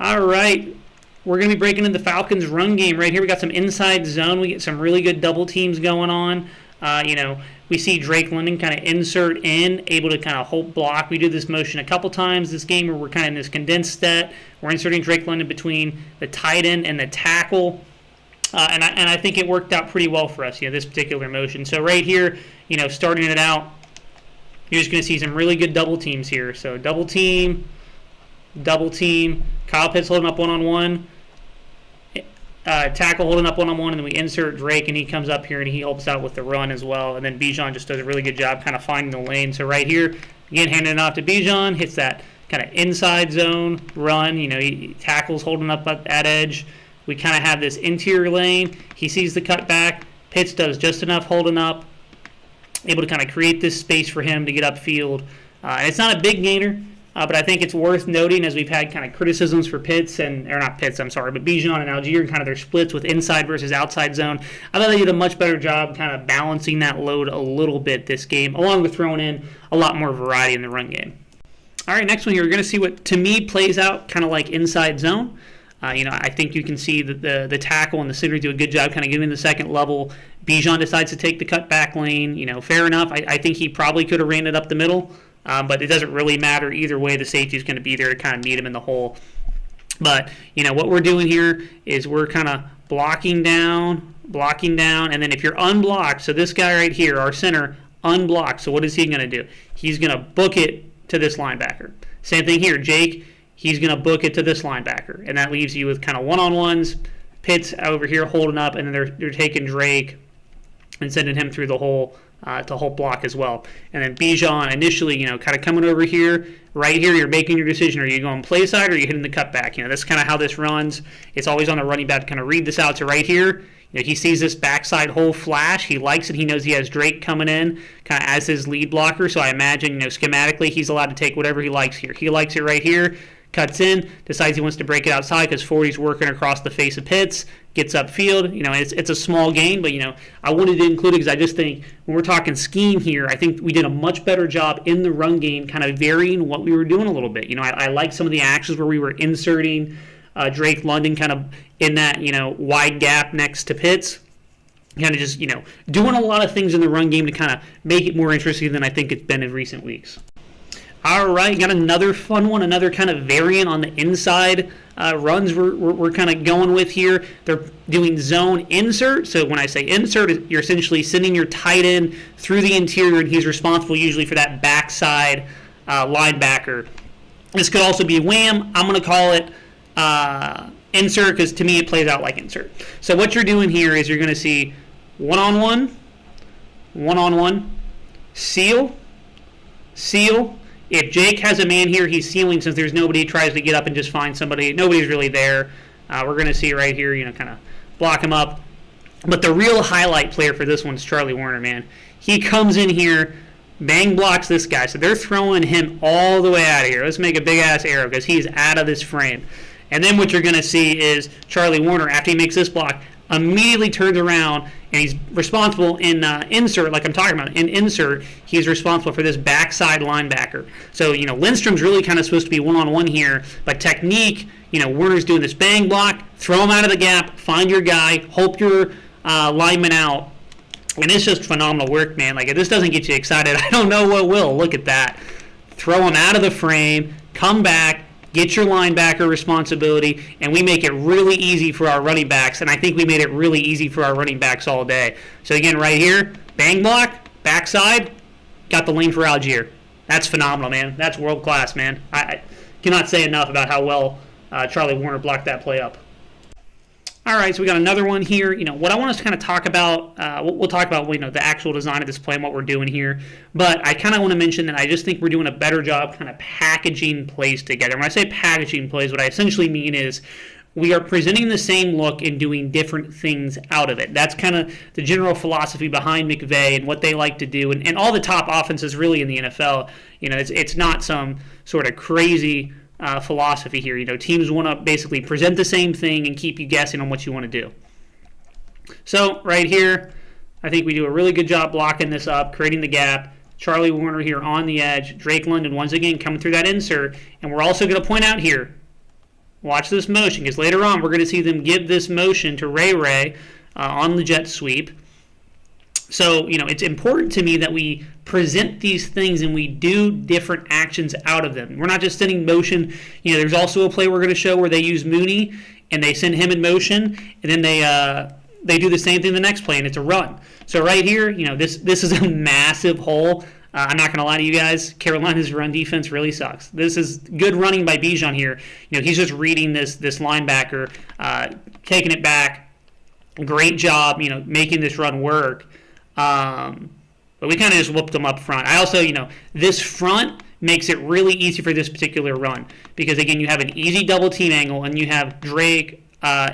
All right. We're going to be breaking into the Falcons' run game right here. We got some inside zone. We get some really good double teams going on. We see Drake London kind of insert in, able to kind of hold block. We do this motion a couple times this game where we're kind of in this condensed set. We're inserting Drake London between the tight end and the tackle. And I think it worked out pretty well for us, this particular motion. So right here, starting it out, you're just going to see some really good double teams here. So double team. Kyle Pitts holding up one-on-one. Tackle holding up one-on-one, and then we insert Drake, and he comes up here, and he helps out with the run as well. And then Bijan just does a really good job kind of finding the lane. So right here, again, handing it off to Bijan, hits that kind of inside zone run. He tackles holding up at that edge. We kind of have this interior lane. He sees the cutback. Pitts does just enough holding up, able to kind of create this space for him to get upfield. And it's not a big gainer. But I think it's worth noting, as we've had kind of criticisms for Bijan and Algier and kind of their splits with inside versus outside zone. I thought they did a much better job kind of balancing that load a little bit this game, along with throwing in a lot more variety in the run game. All right, next one here, we're going to see what, to me, plays out kind of like inside zone. I think you can see that the tackle and the center do a good job kind of giving the second level. Bijan decides to take the cutback lane. Fair enough. I think he probably could have ran it up the middle. But it doesn't really matter either way. The safety is going to be there to kind of meet him in the hole. But, what we're doing here is we're kind of blocking down, and then if you're unblocked, so this guy right here, our center, unblocked. So what is he going to do? He's going to book it to this linebacker. Same thing here, Jake. He's going to book it to this linebacker, and that leaves you with kind of one-on-ones. Pitts over here holding up, and then they're taking Drake and sending him through the hole. To hold block as well. And then Bijan initially, kind of coming over here. Right here, you're making your decision. Are you going play side or are you hitting the cutback? That's kind of how this runs. It's always on the running back to kind of read this out. So right here, he sees this backside hole flash. He likes it. He knows he has Drake coming in kind of as his lead blocker. So I imagine, schematically, he's allowed to take whatever he likes here. He likes it right here. Cuts in, decides he wants to break it outside because 40's working across the face of Pitts, gets upfield. It's a small gain, but, I wanted to include it because I just think when we're talking scheme here, I think we did a much better job in the run game kind of varying what we were doing a little bit. I like some of the actions where we were inserting Drake London kind of in that, wide gap next to Pitts. Kind of just, doing a lot of things in the run game to kind of make it more interesting than I think it's been in recent weeks. All right, got another fun one, another kind of variant on the inside runs we're kind of going with here. They're doing zone insert. So when I say insert, you're essentially sending your tight end through the interior, and he's responsible usually for that backside linebacker. This could also be wham. I'm going to call it insert because to me it plays out like insert. So what you're doing here is you're going to see one-on-one, seal. If Jake has a man here, he's sealing since there's nobody. He tries to get up and just find somebody. Nobody's really there. We're going to see right here, kind of block him up. But the real highlight player for this one is Charlie Warner, man. He comes in here, bang blocks this guy. So they're throwing him all the way out of here. Let's make a big-ass arrow because he's out of this frame. And then what you're going to see is Charlie Warner, after he makes this block, immediately turns around, and he's responsible in insert, like I'm talking about. In insert, he's responsible for this backside linebacker. So, Lindstrom's really kind of supposed to be one-on-one here, but technique, Warner's doing this bang block, throw him out of the gap, find your guy, help your lineman out, and it's just phenomenal work, man. Like, if this doesn't get you excited, I don't know what will. Look at that. Throw him out of the frame, come back, get your linebacker responsibility, and we make it really easy for our running backs, and I think we made it really easy for our running backs all day. So again, right here, bang block, backside, got the lane for Algier. That's phenomenal, man. That's world class, man. I cannot say enough about how well Charlie Warner blocked that play up. All right, so we got another one here. What I want us to kind of talk about, we'll talk about, the actual design of this play and what we're doing here. But I kind of want to mention that I just think we're doing a better job kind of packaging plays together. When I say packaging plays, what I essentially mean is we are presenting the same look and doing different things out of it. That's kind of the general philosophy behind McVay and what they like to do. And all the top offenses really in the NFL, it's not some sort of crazy philosophy here. Teams want to basically present the same thing and keep you guessing on what you want to do. So right here, I think we do a really good job blocking this up, creating the gap. Charlie Warner here on the edge. Drake London once again coming through that insert. And we're also going to point out here, Watch this motion, because later on we're going to see them give this motion to Ray on the jet sweep. So, it's important to me that we present these things and we do different actions out of them. We're not just sending motion. There's also a play we're going to show where they use Mooney and they send him in motion, and then they do the same thing the next play, and it's a run. So right here, this is a massive hole. I'm not going to lie to you guys. Carolina's run defense really sucks. This is good running by Bijan here. He's just reading this linebacker, taking it back. Great job, making this run work. But we kind of just whooped them up front. I also, this front makes it really easy for this particular run because, again, you have an easy double team angle and you have Drake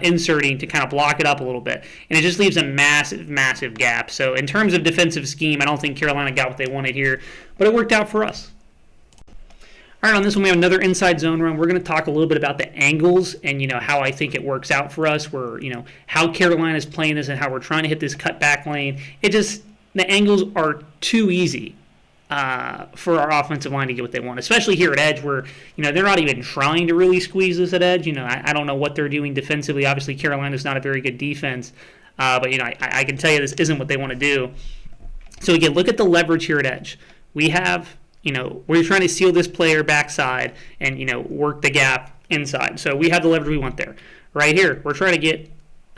inserting to kind of block it up a little bit. And it just leaves a massive, massive gap. So in terms of defensive scheme, I don't think Carolina got what they wanted here, but it worked out for us. All right, on this one we have another inside zone run. We're going to talk a little bit about the angles and, how I think it works out for us. Where, how Carolina's playing this and how we're trying to hit this cutback lane. The angles are too easy for our offensive line to get what they want, especially here at edge where, they're not even trying to really squeeze this at edge. I don't know what they're doing defensively. Obviously, Carolina's not a very good defense, but, I can tell you this isn't what they want to do. So, again, look at the leverage here at edge. We have, we're trying to seal this player backside and, work the gap inside. So we have the leverage we want there. Right here, we're trying to get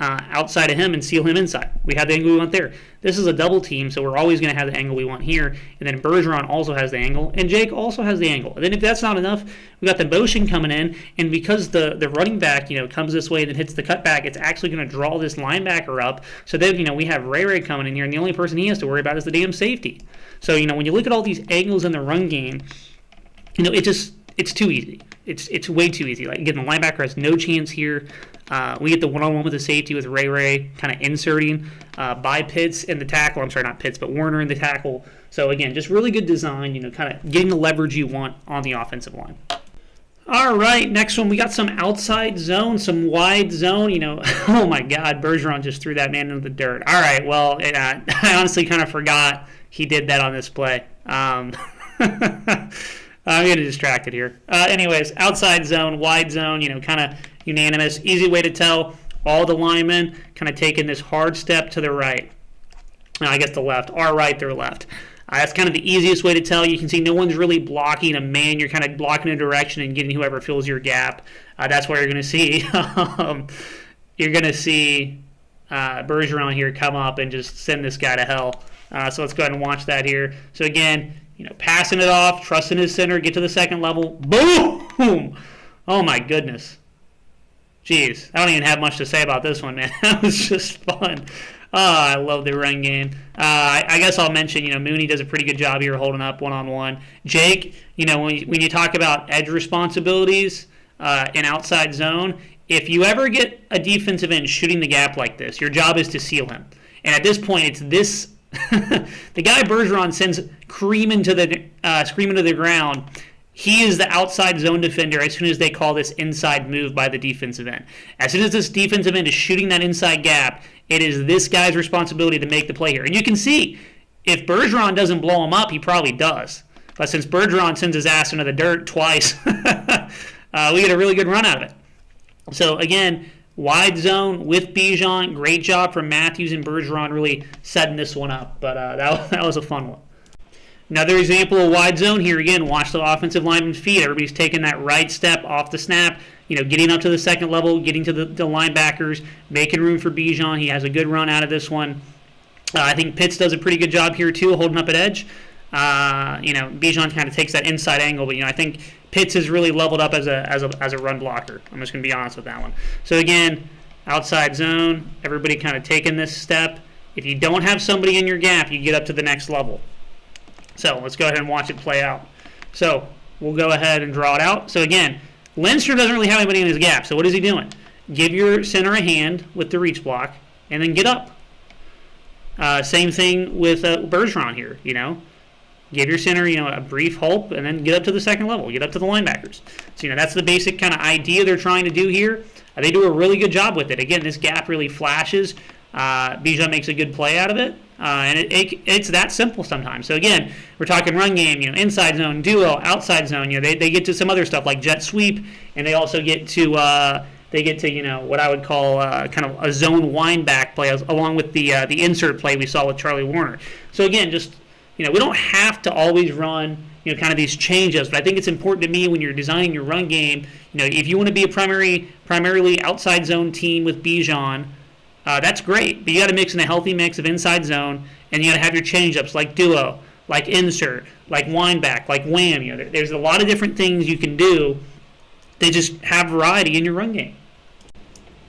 outside of him and seal him inside. We have the angle we want there. This is a double team, so we're always going to have the angle we want here. And then Bergeron also has the angle, and Jake also has the angle. And then if that's not enough, we got the motion coming in, and because the running back, comes this way and then hits the cutback, it's actually going to draw this linebacker up. So then, we have Ray coming in here, and the only person he has to worry about is the damn safety. So, when you look at all these angles in the run game, it's too easy. It's way too easy. Like, again, the linebacker has no chance here. We get the one-on-one with the safety with Ray kind of inserting by Pitts in the tackle. I'm sorry, not Pitts, but Warner in the tackle. So, again, just really good design, kind of getting the leverage you want on the offensive line. All right, next one, we got some outside zone, some wide zone. Oh, my God, Bergeron just threw that man into the dirt. All right, well, I honestly kind of forgot he did that on this play. I'm getting distracted here. Anyways, outside zone, wide zone, kind of unanimous. Easy way to tell. All the linemen kind of taking this hard step to the right. I guess the left. Our right, their left. That's kind of the easiest way to tell. You can see no one's really blocking a man. You're kind of blocking a direction and getting whoever fills your gap. That's why you're going to see Bergeron here come up and just send this guy to hell. So let's go ahead and watch that here. So again, passing it off, trusting his center, get to the second level. Boom! Oh my goodness. Jeez, I don't even have much to say about this one, man. That was just fun. I love the run game. I guess I'll mention, Mooney does a pretty good job here holding up one-on-one. Jake, when you talk about edge responsibilities in outside zone, if you ever get a defensive end shooting the gap like this, your job is to seal him. And at this point, it's this. The guy Bergeron sends screaming to the ground. He is the outside zone defender as soon as they call this inside move by the defensive end. As soon as this defensive end is shooting that inside gap, it is this guy's responsibility to make the play here. And you can see, if Bergeron doesn't blow him up, he probably does. But since Bergeron sends his ass into the dirt twice, we get a really good run out of it. So again, wide zone with Bijan. Great job from Matthews and Bergeron really setting this one up. But that was a fun one. Another example of wide zone here. Again, watch the offensive lineman's feet. Everybody's taking that right step off the snap, getting up to the second level, getting to the linebackers, making room for Bijan. He has a good run out of this one. I think Pitts does a pretty good job here, too, holding up at edge. Bijan kind of takes that inside angle, but, I think Pitts has really leveled up as a run blocker. I'm just going to be honest with that one. So, again, outside zone, everybody kind of taking this step. If you don't have somebody in your gap, you get up to the next level. So let's go ahead and watch it play out. So we'll go ahead and draw it out. So again, Lindstrom doesn't really have anybody in his gap. So what is he doing? Give your center a hand with the reach block and then get up. Same thing with Bergeron here, Give your center, a brief help and then get up to the second level. Get up to the linebackers. So, that's the basic kind of idea they're trying to do here. They do a really good job with it. Again, this gap really flashes. Bijan makes a good play out of it. And it's that simple sometimes. So again, we're talking run game, inside zone, duo, outside zone. They get to some other stuff like jet sweep, and they also get to what I would call kind of a zone wind back play, along with the insert play we saw with Charlie Warner. So again, just we don't have to always run kind of these change-ups, but I think it's important to me when you're designing your run game. If you want to be a primarily outside zone team with Bijan, that's great, but you got to mix in a healthy mix of inside zone, and you got to have your change-ups like duo, like insert, like wind back, like wham. There's a lot of different things you can do. They just have variety in your run game.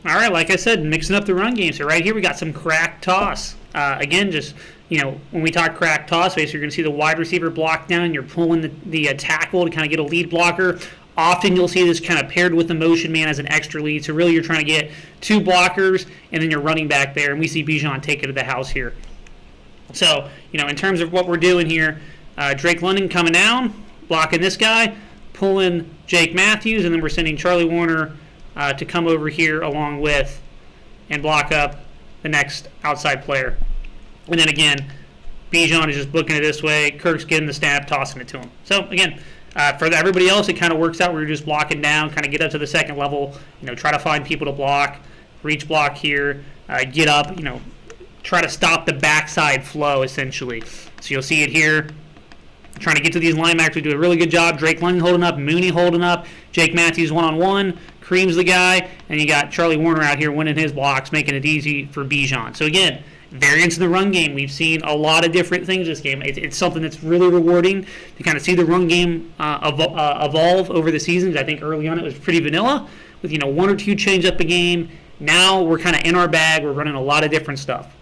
All right, like I said, mixing up the run game. So right here we got some crack toss. Again, just when we talk crack toss, basically you're going to see the wide receiver block down, and you're pulling the tackle to kind of get a lead blocker. Often you'll see this kind of paired with the motion man as an extra lead. So really you're trying to get two blockers, and then you're running back there. And we see Bijan take it to the house here. So, in terms of what we're doing here, Drake London coming down, blocking this guy, pulling Jake Matthews, and then we're sending Charlie Warner to come over here along with and block up the next outside player. And then again, Bijan is just booking it this way. Kirk's getting the snap, tossing it to him. So again, for everybody else, it kind of works out where you're just blocking down, kind of get up to the second level, try to find people to block, reach block here, get up, try to stop the backside flow essentially. So you'll see it here. Trying to get to these linebackers. We do a really good job. Drake London holding up, Mooney holding up, Jake Matthews one-on-one, creams the guy, and you got Charlie Warner out here winning his blocks, making it easy for Bijan. So again, variance in the run game. We've seen a lot of different things this game. It's something that's really rewarding to kind of see the run game evolve over the seasons. I think early on it was pretty vanilla with one or two change up a game. Now we're kind of in our bag. We're running a lot of different stuff.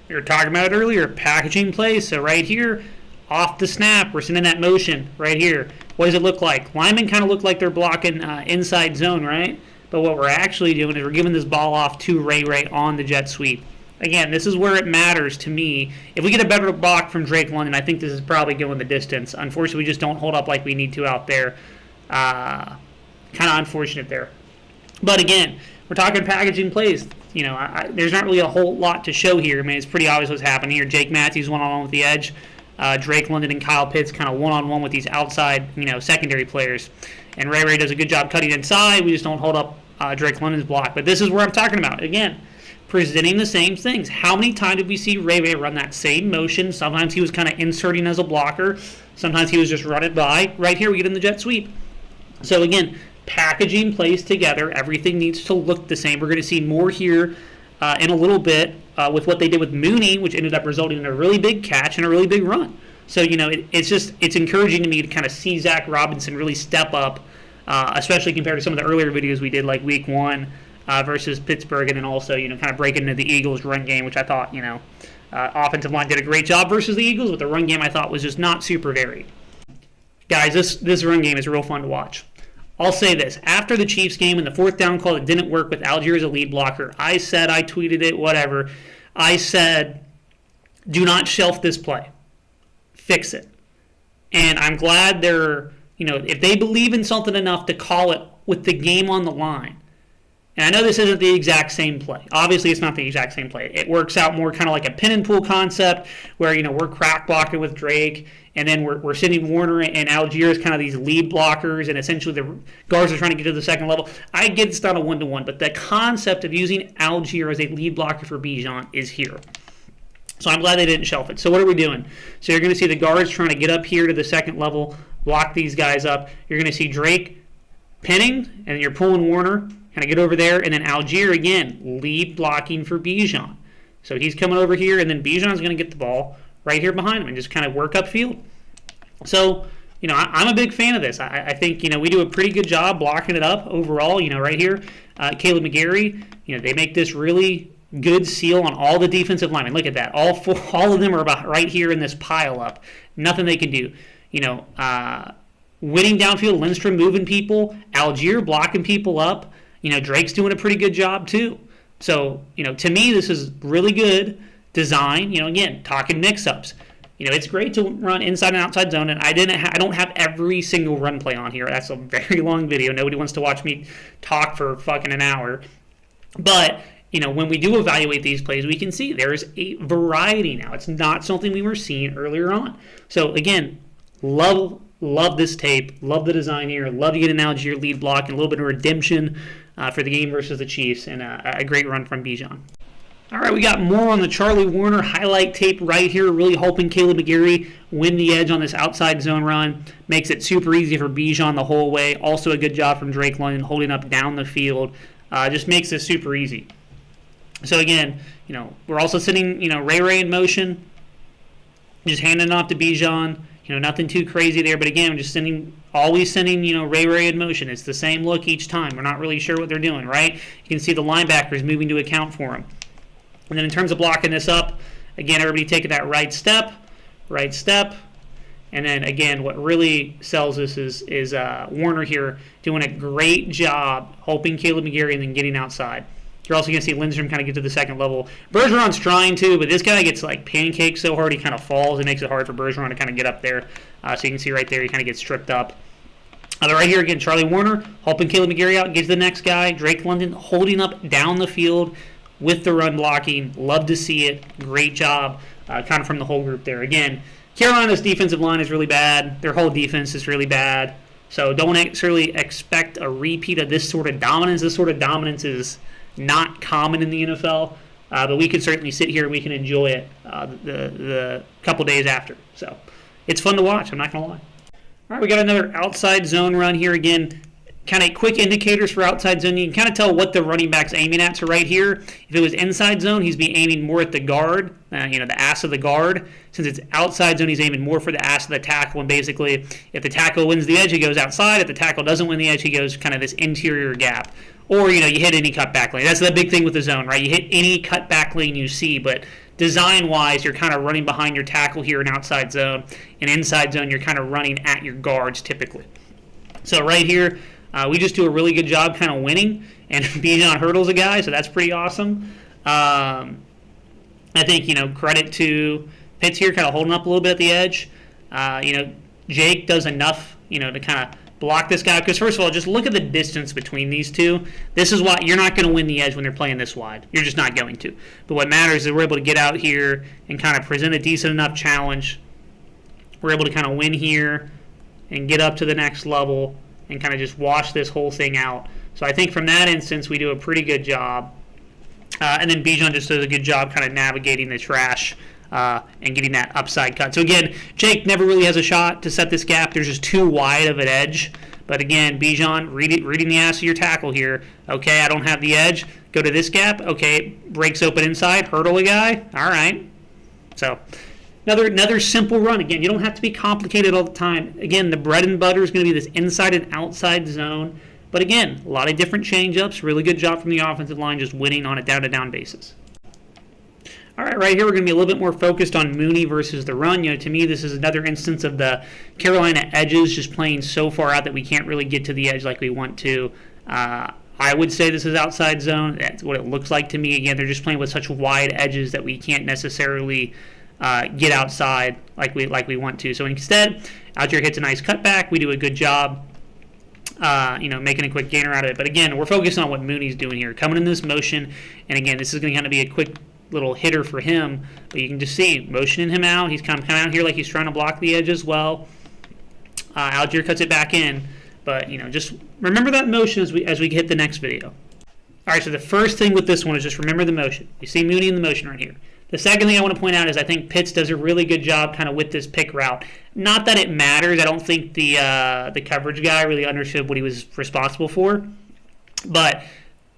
We were talking about it earlier, packaging plays. So right here, off the snap, we're sending that motion right here. What does it look like? Linemen kind of look like they're blocking inside zone, right? But what we're actually doing is we're giving this ball off to Ray on the jet sweep. Again, this is where it matters to me. If we get a better block from Drake London, I think this is probably going the distance. Unfortunately, we just don't hold up like we need to out there. Kind of unfortunate there. But again, we're talking packaging plays. There's not really a whole lot to show here. I mean, it's pretty obvious what's happening here. Jake Matthews one-on-one with the edge. Drake London and Kyle Pitts kind of one-on-one with these outside, secondary players. And Ray does a good job cutting inside. We just don't hold up Drake London's block. But this is where I'm talking about. Again, presenting the same things. How many times did we see Ray run that same motion? Sometimes he was kind of inserting as a blocker. Sometimes he was just running by. Right here we get in the jet sweep. So again, packaging plays together. Everything needs to look the same. We're going to see more here in a little bit with what they did with Mooney, which ended up resulting in a really big catch and a really big run. So, it's encouraging to me to kind of see Zac Robinson really step up, especially compared to some of the earlier videos we did, like Week 1 versus Pittsburgh, and then also, kind of breaking into the Eagles' run game, which I thought, offensive line did a great job versus the Eagles, but the run game I thought was just not super varied. Guys, this run game is real fun to watch. I'll say this. After the Chiefs game and the fourth down call that didn't work with Algier as a lead blocker, I tweeted it, whatever. I said, do not shelf this play. Fix it. And I'm glad they're, if they believe in something enough to call it with the game on the line. And I know this isn't the exact same play. Obviously, it's not the exact same play. It works out more kind of like a pin and pull concept where, we're crack blocking with Drake, and then we're sending Warner and Algier as kind of these lead blockers, and essentially the guards are trying to get to the second level. I get it's not a one-to-one, but the concept of using Algier as a lead blocker for Bijan is here. So I'm glad they didn't shelf it. So what are we doing? So you're going to see the guards trying to get up here to the second level, block these guys up. You're going to see Drake pinning, and then you're pulling Warner, kind of get over there, and then Algier, again, lead blocking for Bijan. So he's coming over here, and then Bijan's going to get the ball right here behind him and just kind of work upfield. So, I'm a big fan of this. I think, we do a pretty good job blocking it up overall. Right here, Caleb McGarry, they make this really good seal on all the defensive linemen. Look at that. All of them are about right here in this pile up. Nothing they can do. Winning downfield, Lindstrom moving people, Algier blocking people up. Drake's doing a pretty good job too. So, to me, this is really good design. Again, talking mix-ups. It's great to run inside and outside zone, and I don't have every single run play on here. That's a very long video. Nobody wants to watch me talk for fucking an hour. But when we do evaluate these plays, we can see there's a variety now. It's not something we were seeing earlier on. So again, love this tape, love the design here, love to get an Algier lead block and a little bit of redemption for the game versus the Chiefs, and a great run from Bijan. All right, we got more on the Charlie Warner highlight tape right here, really hoping Caleb McGarry win the edge on this outside zone run. Makes it super easy for Bijan the whole way. Also a good job from Drake London holding up down the field. Just makes this super easy. So again, we're also sending, Ray in motion, just handing it off to Bijan. Nothing too crazy there, but again, just always sending, Ray in motion. It's the same look each time. We're not really sure what they're doing, right? You can see the linebackers moving to account for him. And then in terms of blocking this up, again, everybody taking that right step, and then again, what really sells this is Warner here doing a great job helping Caleb McGarry and then getting outside. You're also going to see Lindstrom kind of get to the second level. Bergeron's trying to, but this guy gets like pancaked so hard he kind of falls. It makes it hard for Bergeron to kind of get up there. So you can see right there he kind of gets stripped up. But right here again, Charlie Warner helping Caleb McGarry out, gets the next guy. Drake London holding up down the field with the run blocking. Love to see it. Great job kind of from the whole group there. Again, Carolina's defensive line is really bad. Their whole defense is really bad. So don't necessarily expect a repeat of this sort of dominance. This sort of dominance is not common in the NFL, but we can certainly sit here and we can enjoy it the couple days after. So it's fun to watch, I'm not going to lie. All right, we got another outside zone run here again. Kind of quick indicators for outside zone. You can kind of tell what the running back's aiming at. So right here, if it was inside zone, he's be aiming more at the guard, the ass of the guard. Since it's outside zone, he's aiming more for the ass of the tackle. And basically, if the tackle wins the edge, he goes outside. If the tackle doesn't win the edge, he goes kind of this interior gap. Or, you hit any cutback lane. That's the big thing with the zone, right? You hit any cutback lane you see, but design-wise, you're kind of running behind your tackle here in outside zone. And inside zone, you're kind of running at your guards typically. So right here, we just do a really good job kind of winning, and Bijan hurdles a guy, so that's pretty awesome. I think, credit to Pitts here, kind of holding up a little bit at the edge. Jake does enough, to kind of block this guy, because first of all, just look at the distance between these two. This is why you're not going to win the edge when they're playing this wide. You're just not going to. But what matters is we're able to get out here and kind of present a decent enough challenge. We're able to kind of win here and get up to the next level and kind of just wash this whole thing out. So I think from that instance, we do a pretty good job. And then Bijan just does a good job kind of navigating the trash and getting that upside cut. So again, Jake never really has a shot to set this gap. There's just too wide of an edge. But again, Bijan reading the ass of your tackle here. Okay, I don't have the edge. Go to this gap. Okay, breaks open inside. Hurdle a guy. All right. So another simple run. Again, you don't have to be complicated all the time. Again, the bread and butter is going to be this inside and outside zone. But again, a lot of different change-ups. Really good job from the offensive line just winning on a down-to-down basis. All right here we're going to be a little bit more focused on Mooney versus the run. To me, this is another instance of the Carolina edges just playing so far out that we can't really get to the edge like we want to. I would say this is outside zone. That's what it looks like to me. Again, they're just playing with such wide edges that we can't necessarily get outside like we want to. So instead, Algier hits a nice cutback. We do a good job, making a quick gainer out of it. But again, we're focused on what Mooney's doing here, coming in this motion. And again, this is going to kind of be a quick little hitter for him. But you can just see motioning him out. He's kind of coming out here like he's trying to block the edge as well. Algier cuts it back in. But just remember that motion as we hit the next video. All right, so the first thing with this one is just remember the motion. You see Mooney in the motion right here. The second thing I want to point out is I think Pitts does a really good job kind of with this pick route. Not that it matters. I don't think the coverage guy really understood what he was responsible for. But,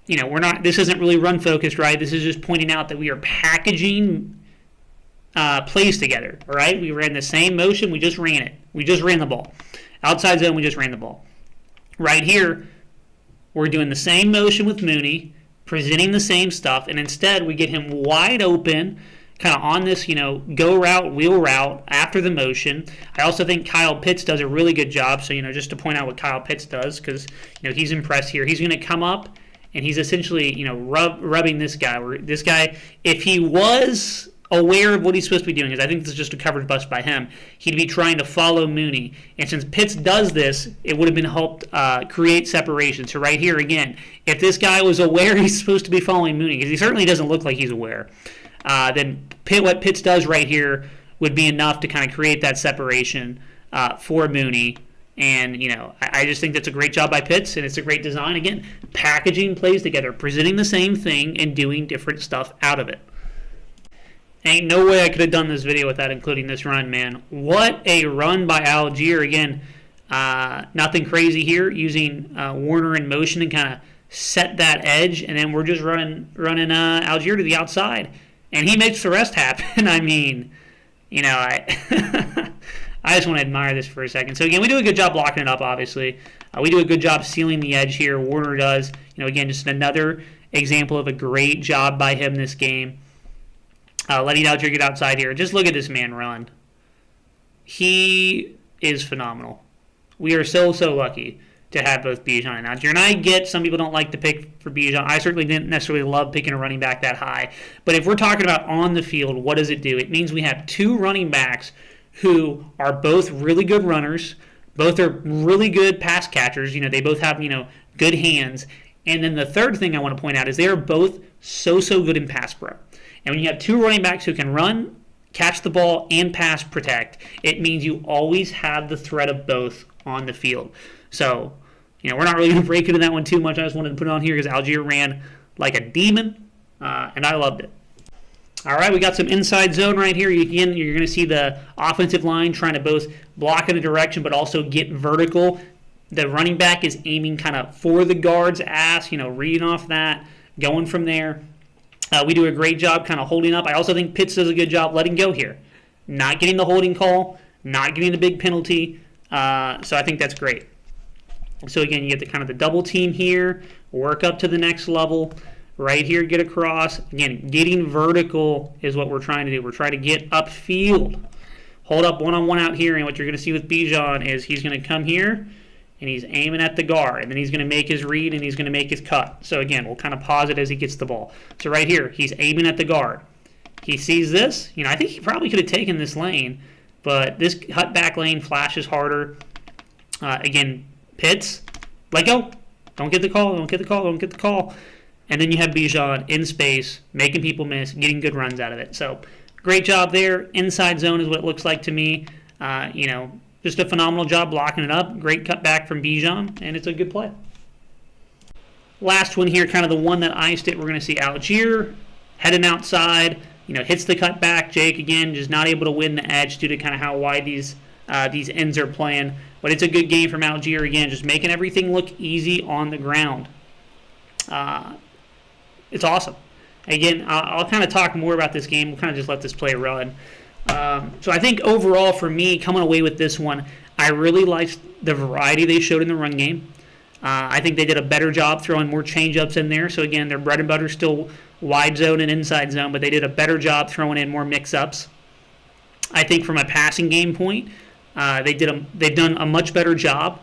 this isn't really run focused, right? This is just pointing out that we are packaging plays together, all right? We ran the same motion. We just ran it. We just ran the ball. Outside zone, we just ran the ball. Right here, we're doing the same motion with Mooney, presenting the same stuff, and instead we get him wide open, kind of on this, go route, wheel route after the motion. I also think Kyle Pitts does a really good job. So, just to point out what Kyle Pitts does, because, he's impressed here. He's going to come up, and he's essentially, rubbing this guy. This guy, if he was aware of what he's supposed to be doing, because I think this is just a coverage bust by him. He'd be trying to follow Mooney. And since Pitts does this, it would have been helped create separation. So right here, again, if this guy was aware he's supposed to be following Mooney, because he certainly doesn't look like he's aware, then what Pitts does right here would be enough to kind of create that separation for Mooney. And, I just think that's a great job by Pitts, and it's a great design. Again, packaging plays together, presenting the same thing and doing different stuff out of it. Ain't no way I could have done this video without including this run, man. What a run by Algier. Again, nothing crazy here, using Warner in motion and kind of set that edge, and then we're just running Algier to the outside. And he makes the rest happen. I mean, I just want to admire this for a second. So, again, we do a good job blocking it up, obviously. We do a good job sealing the edge here. Warner does. Again, just another example of a great job by him this game. Letting Algier get outside here. Just look at this man run. He is phenomenal. We are so lucky to have both Bijan and Algier. And I get some people don't like to pick for Bijan. I certainly didn't necessarily love picking a running back that high. But if we're talking about on the field, what does it do? It means we have two running backs who are both really good runners. Both are really good pass catchers. They both have, good hands. And then the third thing I want to point out is they are both so good in pass pro. And when you have two running backs who can run, catch the ball, and pass protect, it means you always have the threat of both on the field. So, we're not really going to break into that one too much. I just wanted to put it on here because Algier ran like a demon, and I loved it. All right, we got some inside zone right here. Again, you're going to see the offensive line trying to both block in a direction but also get vertical. The running back is aiming kind of for the guard's ass, reading off that, going from there. We do a great job kind of holding up. I also think Pitts does a good job letting go here. Not getting the holding call, not getting the big penalty. So I think that's great. So, again, you get the kind of the double team here, work up to the next level. Right here, get across. Again, getting vertical is what we're trying to do. We're trying to get upfield. Hold up one-on-one out here, and what you're going to see with Bijan is he's going to come here, and he's aiming at the guard, and then he's going to make his read, and he's going to make his cut. So, again, we'll kind of pause it as he gets the ball. So, right here, he's aiming at the guard. He sees this. I think he probably could have taken this lane, but this cut back lane flashes harder. Again, Pitts, let go. Don't get the call. And then you have Bijan in space, making people miss, getting good runs out of it. So, great job there. Inside zone is what it looks like to me. Just a phenomenal job blocking it up. Great cutback from Bijan, and it's a good play. Last one here, kind of the one that iced it. We're going to see Algier heading outside. Hits the cutback. Jake, again, just not able to win the edge due to kind of how wide these ends are playing. But it's a good game from Algier, again, just making everything look easy on the ground. It's awesome. Again, I'll kind of talk more about this game. We'll kind of just let this play run. So I think overall for me, coming away with this one, I really liked the variety they showed in the run game. I think they did a better job throwing more change-ups in there. So again, their bread and butter is still wide zone and inside zone, but they did a better job throwing in more mix-ups. I think from a passing game point, they've done a much better job.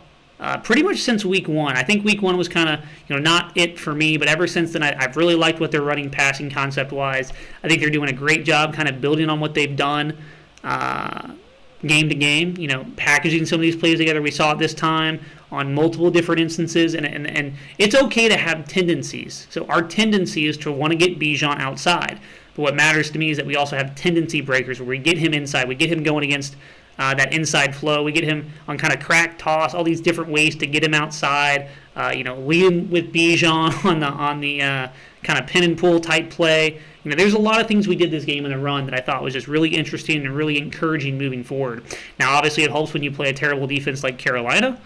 Pretty much since week one. I think week one was kind of, not it for me, but ever since then, I've really liked what they're running passing concept-wise. I think they're doing a great job kind of building on what they've done game to game, packaging some of these plays together. We saw it this time on multiple different instances, and it's okay to have tendencies. So our tendency is to want to get Bijan outside. But what matters to me is that we also have tendency breakers where we get him inside, we get him going against that inside flow. We get him on kind of crack toss, all these different ways to get him outside. Lead him with Bijan on the kind of pin and pull type play. There's a lot of things we did this game in the run that I thought was just really interesting and really encouraging moving forward. Now, obviously, it helps when you play a terrible defense like Carolina.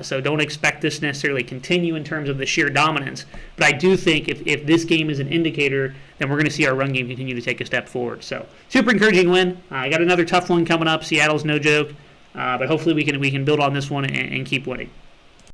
So don't expect this necessarily continue in terms of the sheer dominance. But I do think if this game is an indicator, then we're going to see our run game continue to take a step forward. So super encouraging win. I got another tough one coming up. Seattle's no joke. But hopefully we can build on this one and keep winning.